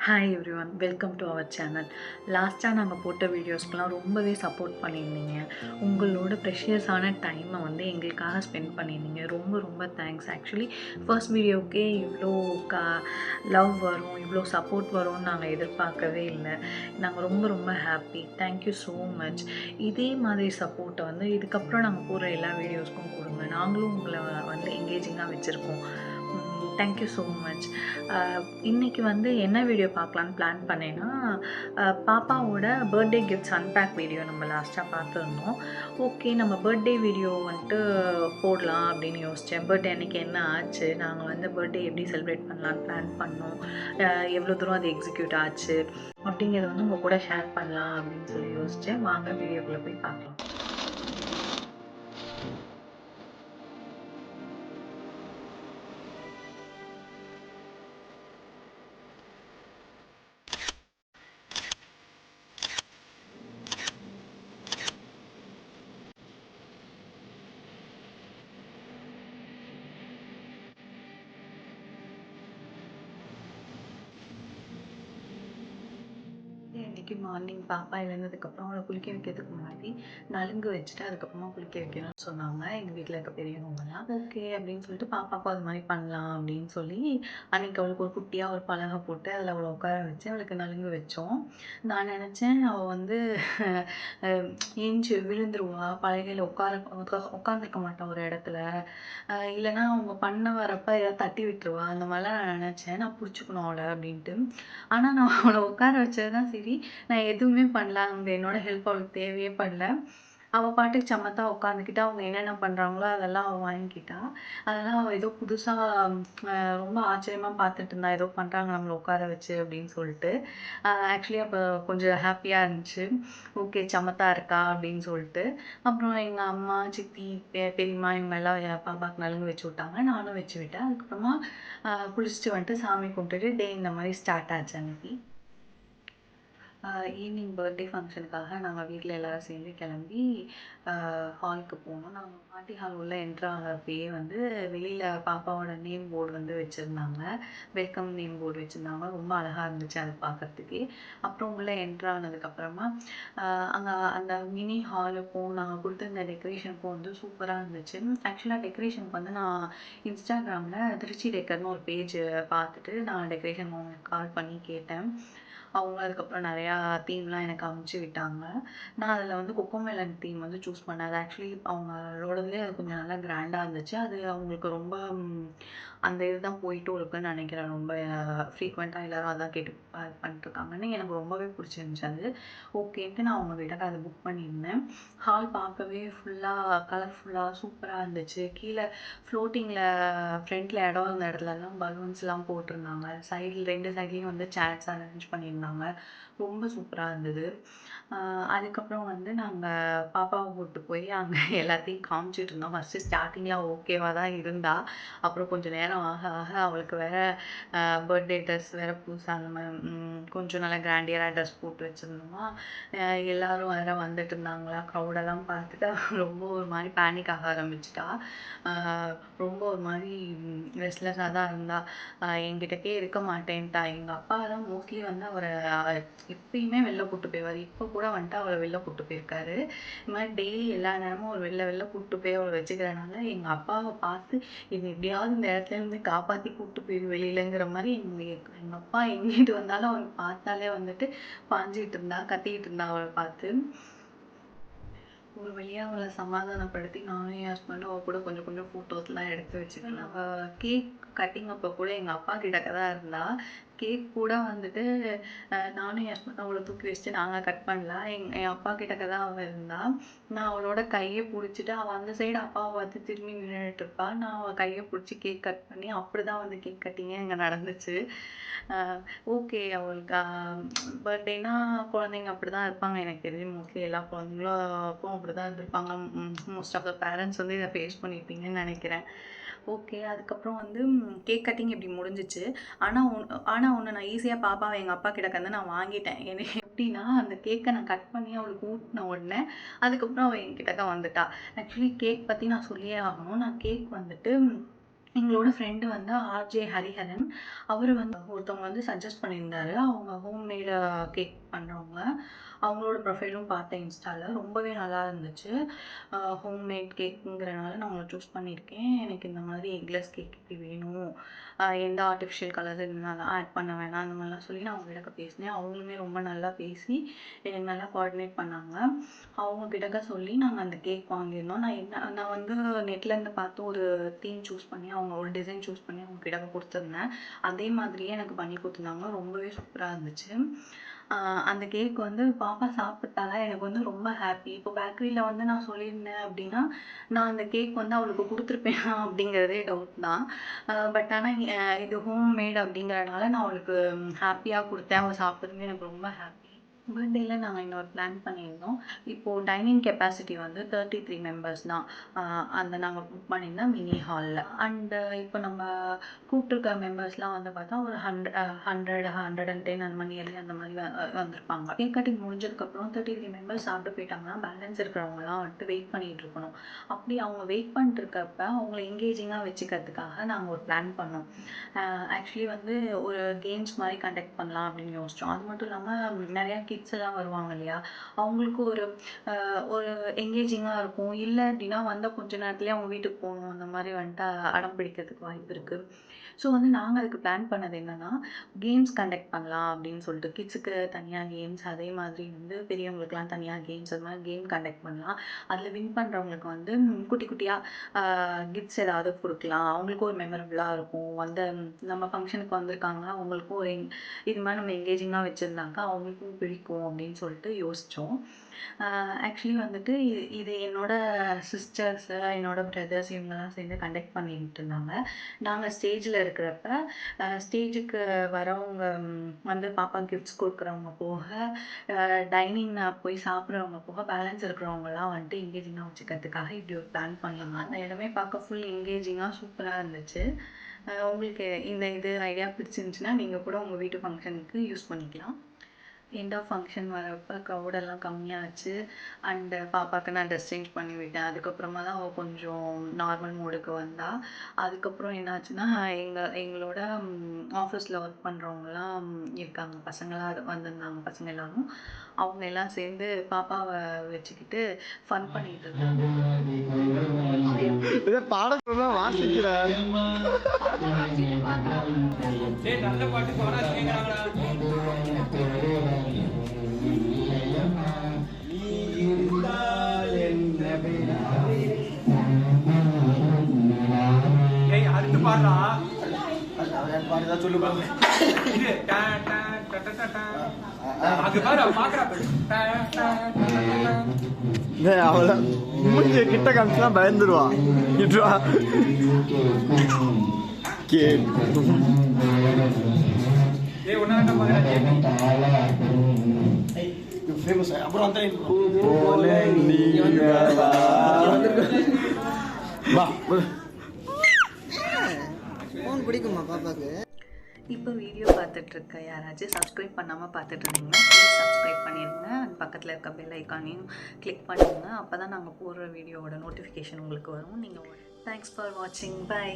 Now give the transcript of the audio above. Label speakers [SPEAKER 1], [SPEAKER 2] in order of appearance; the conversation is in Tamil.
[SPEAKER 1] Hi everyone, welcome to our channel. லாஸ்ட்டாக நாங்கள் போட்ட வீடியோஸ்க்கெலாம் ரொம்பவே சப்போர்ட் பண்ணியிருந்தீங்க. உங்களோட ப்ரெஷியஸான டைமை வந்து எங்களுக்காக ஸ்பெண்ட் பண்ணியிருந்தீங்க. ரொம்ப ரொம்ப தேங்க்ஸ். ஆக்சுவலி ஃபர்ஸ்ட் வீடியோவுக்கே இவ்வளோ லவ் வரும், இவ்வளோ சப்போர்ட் வரும்னு நாங்கள் எதிர்பார்க்கவே இல்லை. நாங்கள் ரொம்ப ரொம்ப ஹாப்பி. Thank you so much. இதே மாதிரி சப்போர்ட்டை வந்து இதுக்கப்புறம் நாங்கள் போடுற எல்லா வீடியோஸ்க்கும் கொடுங்க. நாங்களும் உங்களை வந்து எங்கேஜிங்காக வச்சுருக்கோம். Thank you so much. இன்றைக்கி வந்து என்ன வீடியோ பார்க்கலான்னு பிளான் பண்ணேன்னா, பாப்பாவோட பர்த்டே கிஃப்ட்ஸ் அன்பேக் வீடியோ நம்ம லாஸ்ட்டாக பார்த்துருந்தோம். ஓகே, நம்ம பர்த்டே வீடியோ வந்துட்டு போடலாம் அப்படின்னு யோசித்தேன். பர்த்டே அன்றைக்கி என்ன ஆச்சு, நாங்கள் வந்து பர்த்டே எப்படி செலிப்ரேட் பண்ணலான்னு பிளான் பண்ணோம், எவ்வளோ தூரம் அது எக்ஸிக்யூட் ஆச்சு அப்படிங்கிறத வந்து உங்கள் கூட ஷேர் பண்ணலாம் அப்படின்னு சொல்லி யோசித்தேன். வாங்க வீடியோக்குள்ளே போய் பார்க்கலாம். இன்றைக்கி மார்னிங் பாப்பா எழுந்ததுக்கப்புறம் அவளை குளிக்க வைக்கிறதுக்கு முன்னாடி நலுங்கு வச்சுட்டு அதுக்கப்புறமா குளிக்க வைக்கணும்னு சொன்னாங்க எங்கள் வீட்டில் இருக்க பெரியவங்கலாம். ஓகே அப்படின்னு சொல்லிட்டு பாப்பாவுக்கும் அது மாதிரி பண்ணலாம் அப்படின்னு சொல்லி அன்றைக்கி அவளுக்கு ஒரு குட்டியாக ஒரு பலகை போட்டு அதில் அவளை உட்கார வச்சு அவளுக்கு நலுங்கு வச்சோம். நான் நினச்சேன் அவள் வந்து ஏஞ்சி விழுந்துருவா, பலகையில் உட்காந்துருக்க மாட்டான் ஒரு இடத்துல, இல்லைன்னா அவங்க பண்ண வரப்ப ஏதாவது தட்டி விட்டுருவா, அந்த மாதிரிலாம் நான் நினச்சேன். நான் பிடிச்சிக்கணும் அவளை அப்படின்ட்டு. ஆனால் நான் அவளை உட்கார வச்சது தான் சரி, நான் எதுவுமே பண்ணல. அங்கே என்னோட ஹெல்ப் அவளுக்கு தேவையே படல. அவள் பாட்டுக்கு சமத்தா உட்காந்துக்கிட்டு அவங்க என்னென்ன பண்ணுறாங்களோ அதெல்லாம் அவள் வாங்கிக்கிட்டா. அதெல்லாம் அவள் ஏதோ புதுசாக ரொம்ப ஆச்சரியமாக பார்த்துட்டு இருந்தா, ஏதோ பண்ணுறாங்க நம்மளை உட்கார வச்சு அப்படின்னு சொல்லிட்டு. ஆக்சுவலி அப்போ கொஞ்சம் ஹாப்பியாக இருந்துச்சு. ஓகே, சமத்தா இருக்கா அப்படின்னு சொல்லிட்டு. அப்புறம் எங்கள் அம்மா, சித்தி, பெரியம்மா இவங்க எல்லாம் பாப்பாவுக்கு நலுங்கு வச்சு விட்டாங்க. நானும் வச்சு விட்டேன். அதுக்கப்புறமா குளிச்சுட்டு வந்துட்டு சாமி கும்பிட்டுட்டு டே இந்த மாதிரி ஸ்டார்ட் ஆச்சு அன்னைக்கு. ஈவினிங் பர்த்டே ஃபங்க்ஷனுக்காக நாங்கள் வீட்டில் எல்லோரும் சேர்ந்து கிளம்பி ஹாலுக்கு போனோம். நாங்கள் பார்ட்டி ஹால் உள்ள என்ட்ரு ஆகிறப்பயே வந்து வெளியில் பாப்பாவோட நேம் போர்டு வந்து வச்சுருந்தாங்க. வெல்கம் நேம் போர்டு வச்சுருந்தாங்க. ரொம்ப அழகாக இருந்துச்சு அது பார்க்குறதுக்கே. அப்புறம் உள்ளே என்ட்ரு ஆனதுக்கப்புறமா அங்கே அந்த மினி ஹாலுக்கும் நாங்கள் கொடுத்துருந்த டெக்கரேஷனுக்கும் வந்து சூப்பராக இருந்துச்சு. ஆக்சுவலாக டெக்கரேஷனுக்கு வந்து நான் இன்ஸ்டாகிராமில் திருச்சி டெக்கர்னு ஒரு பேஜ் பார்த்துட்டு நான் டெக்கரேஷன் கால் பண்ணி கேட்டேன். அவங்க அதுக்கப்புறம் நிறையா தீம்லாம் எனக்கு அனுப்பிச்சி விட்டாங்க. நான் அதில் வந்து கொக்கோமெலன் தீம் வந்து சூஸ் பண்ணேன். அது ஆக்சுவலி அவங்களோடதுலேயே அது கொஞ்சம் நல்லா கிராண்டாக இருந்துச்சு. அது அவங்களுக்கு ரொம்ப அந்த இதுதான் போயிட்டும் இருக்குன்னு நினைக்கிறேன். ரொம்ப ஃப்ரீக்வெண்ட்டாக எல்லோரும் அதான் கேட்டு பண்ணிட்டுருக்காங்கன்னு எனக்கு ரொம்பவே பிடிச்சிருந்துச்சி அது. ஓகேன்ட்டு நான் அவங்ககிட்ட அதை புக் பண்ணியிருந்தேன். ஹால் பார்க்கவே ஃபுல்லாக கலர்ஃபுல்லாக சூப்பராக இருந்துச்சு. கீழே ஃப்ளோட்டிங்கில் ஃப்ரண்ட்டில் இடம் இருந்த இடத்துலலாம் பலூன்ஸ்லாம் போட்டிருந்தாங்க. சைடில் 2 சைட்லேயும் வந்து சேர்ஸ் அரேஞ்ச் பண்ணியிருந்தாங்க. ரொம்ப சூப்பராக இருந்தது. அதுக்கப்புறம் வந்து நாங்கள் பாப்பாவை கூப்பிட்டு போய் அங்கே எல்லாத்தையும் காமிச்சிட்டு இருந்தோம். ஃபஸ்ட்டு ஸ்டார்டிங்கில் ஓகேவாக தான் இருந்தா. அப்புறம் கொஞ்சம் நேரம் ஆக ஆக அவளுக்கு வேறு பர்த்டே ட்ரெஸ் வேறு புதுசாக அந்த மாதிரி கொஞ்சம் நல்லா கிராண்டியராக ட்ரெஸ் போட்டு வச்சுருந்தோமா. எல்லோரும் வேறு வந்துட்டு இருந்தாங்களா, க்ரௌடெல்லாம் பார்த்துட்டு ரொம்ப ஒரு மாதிரி பேனிக் ஆக ஆரம்பிச்சிட்டா. ரொம்ப ஒரு மாதிரி ரெஸ்ட்லெஸ்ஸாக தான் இருந்தா. என்கிட்டக்கே இருக்க மாட்டேன்ட்டா. எங்கள் அப்பா தான் மோஸ்ட்லி வந்து அவரை எப்பயுமே வெளில கூப்பிட்டு போயிடுவார். இப்போ கூட வந்துட்டு அவளை வெளில கூப்பிட்டு போயிருக்காரு. இந்த மாதிரி டெய்லி எல்லா நேரமும் ஒரு வெளில கூப்பிட்டு போய் அவளை வச்சுக்கிறனால எங்கள் அப்பாவை பார்த்து இது எப்படியாவது இந்த இடத்துலேருந்து காப்பாற்றி கூப்பிட்டு போயிரு வெளியிலங்கிற மாதிரி எங்கள் அப்பா எங்கிட்டு வந்தாலும் அவளை பார்த்தாலே வந்துட்டு பாஞ்சிக்கிட்டு இருந்தா, கத்திக்கிட்டு இருந்தா அவளை பார்த்து. ஒரு வழியாக அவளை சமாதானப்படுத்தி நானும் என் ஹஸ்பண்டும் அவள் கூட கொஞ்சம் கொஞ்சம் ஃபோட்டோஸ்லாம் எடுத்து வச்சுக்கலாம். கேக் கட்டிங் அப்போ கூட எங்கள் அப்பா கிட்டக்க தான் இருந்தா. கேக் கூட வந்துட்டு நானும் என் ஹஸ்பண்டும் அவளை தூக்கி வச்சுட்டு நாங்கள் கட் பண்ணலாம். என் அப்பா கிட்டக்க தான் அவள் இருந்தா. நான் அவளோட கையை பிடிச்சிட்டு அவள் அந்த சைடு அப்பாவை பார்த்து திரும்பி நின்றுட்டுருப்பா. நான் அவள் கையை பிடிச்சி கேக் கட் பண்ணி அப்படி தான் வந்து கேக் கட்டிங்கே இங்கே நடந்துச்சு. ஓகே, அவளுக்கு பர்த்டேனா குழந்தைங்க அப்படி தான் இருப்பாங்க. எனக்கு தெரிஞ்சு மோஸ்ட்லி எல்லா குழந்தைங்களுக்கும் அப்படி தான் இருந்திருப்பாங்க. மோஸ்ட் ஆஃப் த பேரண்ட்ஸ் வந்து இதை ஃபேஸ் பண்ணியிருப்பீங்கன்னு நினைக்கிறேன். ஓகே, அதுக்கப்புறம் வந்து கேக் கட்டிங் இப்படி முடிஞ்சிச்சு. ஆனால் ஒன்று நான் ஈஸியாக பாப்பாவை எங்கள் அப்பா கிட்டக்க வந்து நான் வாங்கிட்டேன். எப்படின்னா அந்த கேக்கை நான் கட் பண்ணி அவளுக்கு ஊட்டின உடனே அதுக்கப்புறம் அவள் என்கிட்டக்க வந்துட்டா. ஆக்சுவலி கேக் பற்றி நான் சொல்லியே ஆகணும். நான் கேக் வந்துட்டு எங்களோட ஃப்ரெண்டு வந்து ஆர்ஜே ஹரிஹரன். அவரு வந்து ஒருத்தவங்க வந்து சஜெஸ்ட் பண்ணியிருந்தாரு. அவங்க ஹோம்மேடு கேக் பண்றவங்க. அவங்களோட ப்ரொஃபைலும் பார்த்தேன் இன்ஸ்டால. ரொம்பவே நல்லா இருந்துச்சு. ஹோம்மேட் கேக்குங்கிறனால நான் உங்கள சூஸ் பண்ணியிருக்கேன். எனக்கு இந்த மாதிரி எக்லெஸ் கேக் இப்படி வேணும். எந்த ஆர்ட்டிஃபிஷியல் கலர் இதனால ஆட் பண்ண வேணாம். அந்த மாதிரிலாம் சொல்லி நான் அவங்ககிட்ட பேசினேன். அவங்களுமே ரொம்ப நல்லா பேசி எனக்கு நல்லா கோஆர்டினேட் பண்ணாங்க. அவங்க கிட்டக்க சொல்லி நாங்க அந்த கேக் வாங்கியிருந்தோம். நான் வந்து நெட்லேருந்து பார்த்து ஒரு தீம் சூஸ் பண்ணி அவங்க ஒரு டிசைன் சூஸ் பண்ணி அவங்க கிட்ட கொடுத்துருந்தேன். அதே மாதிரியே எனக்கு பண்ணி கொடுத்துருந்தாங்க. ரொம்பவே சூப்பராக இருந்துச்சு. அந்த கேக் வந்து பாப்பா சாப்பிட்டாங்க. எனக்கு வந்து ரொம்ப ஹாப்பி. இப்போ பேக்கரியில் வந்து நான் சொல்லியிருந்தேன் அப்படின்னா, நான் அந்த கேக் வந்து அவளுக்கு கொடுத்துருப்பேனா அப்படிங்கிறதே டவுட் தான். பட் ஆனால் இது ஹோம்மேட் அப்படிங்கிறனால நான் அவளுக்கு ஹாப்பியாக கொடுத்தேன். அவள் சாப்பிட்றது எனக்கு ரொம்ப ஹாப்பி. பர்த்டேல நாங்கள் இன்னொரு பிளான் பண்ணியிருந்தோம். இப்போது டைனிங் கெப்பாசிட்டி வந்து 33 மெம்பர்ஸ் தான். அந்த நாங்கள் புக் பண்ணியிருந்தோம் மினி ஹாலில். இப்போ நம்ம கூப்பிட்டுருக்க மெம்பர்ஸ்லாம் வந்து பார்த்தா ஒரு 100, 110 அந்த மாதிரி அந்த மாதிரி வந்திருப்பாங்க. கேக் கட்டிங் முடிஞ்சதுக்கப்புறம் 33 மெம்பர்ஸ் சாப்பிட்டு போயிட்டாங்கன்னா பேலன்ஸ் இருக்கிறவங்கலாம் வந்துட்டு வெயிட் பண்ணிகிட்டு இருக்கணும். அப்படி அவங்க வெயிட் பண்ணிட்டு இருக்கப்ப அவங்கள எங்கேஜிங்காக வச்சுக்கிறதுக்காக நாங்கள் ஒரு பிளான் பண்ணோம். ஆக்சுவலி வந்து ஒரு கேம்ஸ் மாதிரி கண்டக்ட் பண்ணலாம் அப்படின்னு யோசித்தோம். அது மட்டும் இல்லாமல் நிறையா கிட்ஸ் எல்லாம் வருவாங்க இல்லையா, அவங்களுக்கு ஒரு எங்கேஜிங்காக இருக்கும். இல்லை அப்படின்னா வந்த கொஞ்ச நேரத்துலேயே அவங்க வீட்டுக்கு போகணும் அந்த மாதிரி வந்துட்டு அடம் பிடிக்கிறதுக்கு வாய்ப்பு இருக்குது. ஸோ வந்து நாங்கள் அதுக்கு பிளான் பண்ணது என்னென்னா, கேம்ஸ் கண்டக்ட் பண்ணலாம் அப்படின்னு சொல்லிட்டு கிட்ஸுக்கு தனியாக கேம்ஸ், அதே மாதிரி வந்து பெரியவங்களுக்குலாம் தனியாக கேம்ஸ், அது மாதிரி கேம் கண்டக்ட் பண்ணலாம். அதில் வின் பண்ணுறவங்களுக்கு வந்து குட்டி குட்டியாக கிஃப்ட்ஸ் ஏதாவது கொடுக்கலாம். அவங்களுக்கும் ஒரு மெமரபுளாக இருக்கும். நம்ம ஃபங்க்ஷனுக்கு வந்திருக்காங்கன்னா அவங்களுக்கும் இது மாதிரி நம்ம எங்கேஜிங்காக வச்சுருந்தாக்கா அவங்களுக்கும் பிடிக்கும் அப்படின்னு சொல்லிட்டு யோசித்தோம். ஆக்சுவலி வந்துட்டு இது என்னோட சிஸ்டர்ஸு, என்னோட பிரதர்ஸ் இவங்கெல்லாம் சேர்ந்து கண்டக்ட் பண்ணிட்டு இருந்தாங்க. நாங்கள் ஸ்டேஜில் இருக்கிறப்ப ஸ்டேஜுக்கு வரவங்க வந்து பாப்பா கிஃப்ட்ஸ் கொடுக்குறவங்க போக, டைனிங் போய் சாப்பிட்றவங்க போக பேலன்ஸ் இருக்கிறவங்கலாம் வந்துட்டு எங்கேஜிங்காக வச்சுக்கிறதுக்காக இப்படி ஒரு பிளான் பண்ணியிருந்தோம். அந்த இடமே பார்க்க ஃபுல் எங்கேஜிங்காக சூப்பராக இருந்துச்சு. உங்களுக்கு இந்த ஐடியா பிடிச்சிருந்துச்சுன்னா நீங்கள் கூட உங்கள் வீட்டு ஃபங்க்ஷனுக்கு யூஸ் பண்ணிக்கலாம். எண்ட் ஆஃப் ஃபங்க்ஷன் வரப்போ க்ரௌடெல்லாம் கம்மியாச்சு. பாப்பாவுக்கு நான் ட்ரெஸ் சேஞ்ச் பண்ணி விட்டேன். அதுக்கப்புறமா தான் அவள் கொஞ்சம் நார்மல் மோடுக்கு வந்தாள். அதுக்கப்புறம் என்னாச்சுன்னா, எங்களோட ஆஃபீஸில் ஒர்க் பண்ணுறவங்கலாம் இருக்காங்க. பசங்களாம் வந்திருந்தாங்க. பசங்க எல்லாரும் அவங்க எல்லாம் சேர்ந்து பாப்பாவை வச்சுக்கிட்டு ஃபன் பண்ணிட்டு இருந்தாங்க.
[SPEAKER 2] பாடம் வாசிக்கிறார். நல்ல பாட்டு அடுத்து பாடுறா பாடுதான் சொல்லு பாருங்க. அவள மூஞ்சிய கிட்ட காமிச்சுலாம் பயந்துருவா.
[SPEAKER 3] பிடிக்குமா பாப்பாக்கு?
[SPEAKER 1] இப்போ வீடியோ பார்த்துட்ருக்க யாராச்சும் சப்ஸ்கிரைப் பண்ணாமல் பார்த்துட்டு இருந்தீங்கன்னா ப்ளீஸ் சப்ஸ்கிரைப் பண்ணிடுங்க. பக்கத்தில் இருக்க பெல் ஐக்கானையும் கிளிக் பண்ணிடுங்க. அப்போ தான் நாங்கள் போடுற வீடியோவோட நோட்டிஃபிகேஷன் உங்களுக்கு வரும். நீங்கள் தேங்க்ஸ் ஃபார் வாட்சிங். பை.